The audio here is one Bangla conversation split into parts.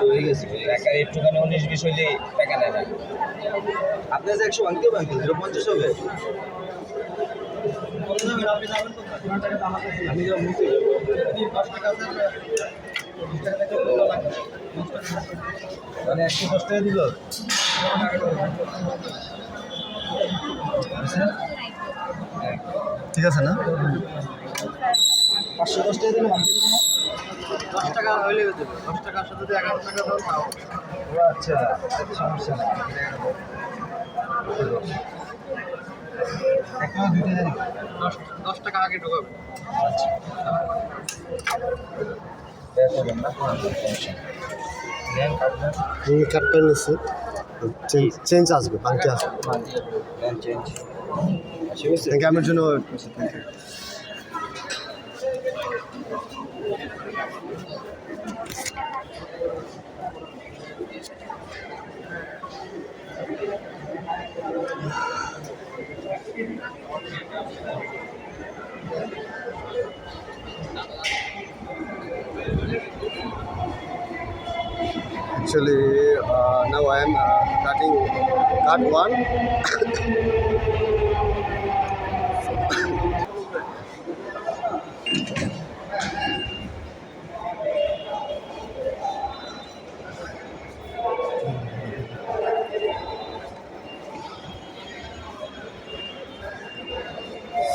হয়ে গেছে টাকা একটুখানি 19-20 হইলে টাকা নেয় না। আপনি যে 100 ভাঙতেও ভাঙতে 050 হবে। আমি যা মুখে 10 টাকা আছে মানে 110 টাকা দিল। ঠিক আছে না 510 টাকা দিলে 10 টাকা হইলে দেবে 10 টাকার সাথে যদি 11 টাকা দাও নাও। ও আচ্ছা সমস্যা নেই। একটা দুটো 10 টাকা আগে ঢোকাবে। আচ্ছা কাটটা নিচ্ছে চেঞ্জ আসবে বাংটি আসবে চেঞ্জ থ্যাংক ইউ আমার জন্য actually now I am cutting cut one.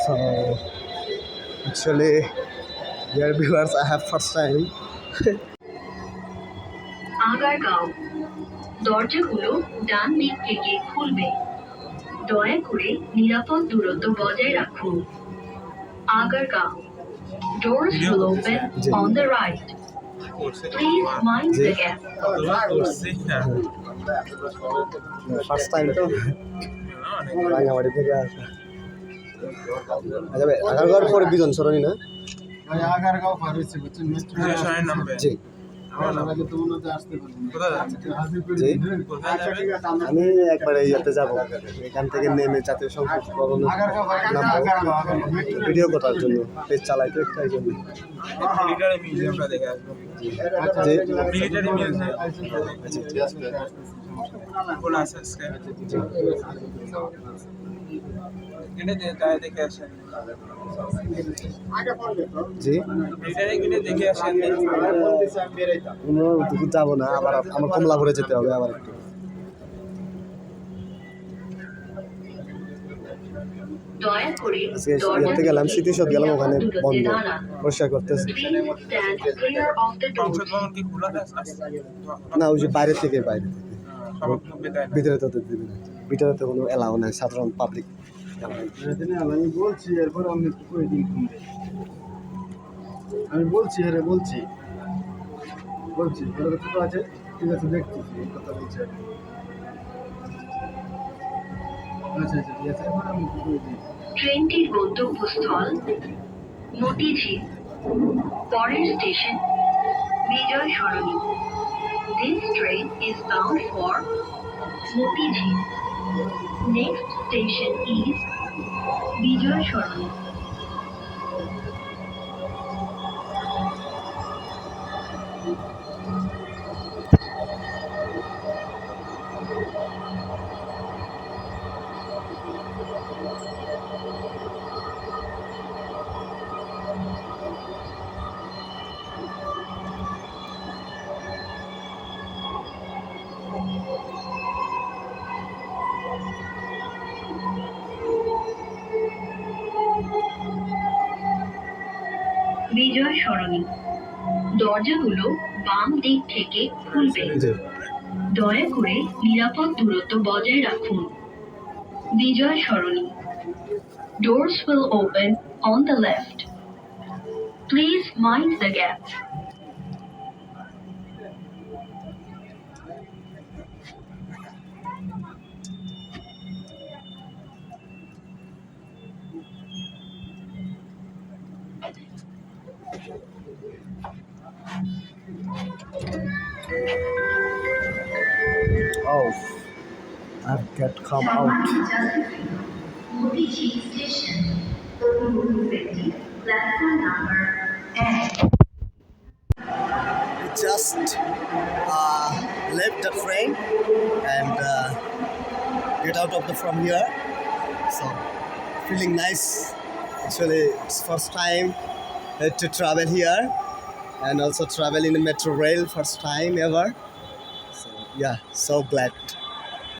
So actually dear viewers I have first time Agargaon দরজাগুলো ডান দিক থেকে খুলবে দয়া করে নিরাপদ দূরত্ব বজায় রাখুন Agargaon doors will open on the right please mind the gap first time তো রাঙামাটি থেকে আসা আচ্ছা ভাই আগারগাঁওর পরে বিজন সরণি না আগারগাঁও পার হয়েছে বুঝছেন জি আমি একবার ইয়াতে যাবো এখান থেকে নেমে জাতীয় সংসদ ভবনে ভিডিও করার জন্য পেজ চালাই তো একটাই জন্য জি যাবো না আবার আমার কমলাপুরে যেতে হবে আবার একটু আজকে গেলাম স্মৃতিসৌধ গেলাম ওখানে বন্ধ পরিষ্কার করতেছে না ওই যে বাইরে থেকে ভিতরে তো দিবে না ভিতরে তো কোনো এলাও নাই সাধারণ পাবলিক আমি বলছি এরপর আমি একটু করে দিন আমি বলছি আরে বলছি তো আছে ঠিক আছে দেখতেছি এই কথা বলছি আচ্ছা ঠিক আছে এরপর আমি একটু করে দিই ট্রেনটির গন্তব্যস্থল মতিঝিল পরের station Bijoy Sarani This train is bound for Motijhil. Next station is Bijoy Soroni. বিজয় সরণি দরজাগুলো বাম দিক থেকে খুলবে দয়া করে নিরাপদ দূরত্ব বজায় রাখুন বিজয় সরণি doors will open on the left please mind the gap Oh, I've got come out. Motijhil station, platform number 1. Just just left the train and get out of the from here. So feeling nice. Actually, it's first time to travel here and also travel in a metro rail, first time ever. So yeah, so glad.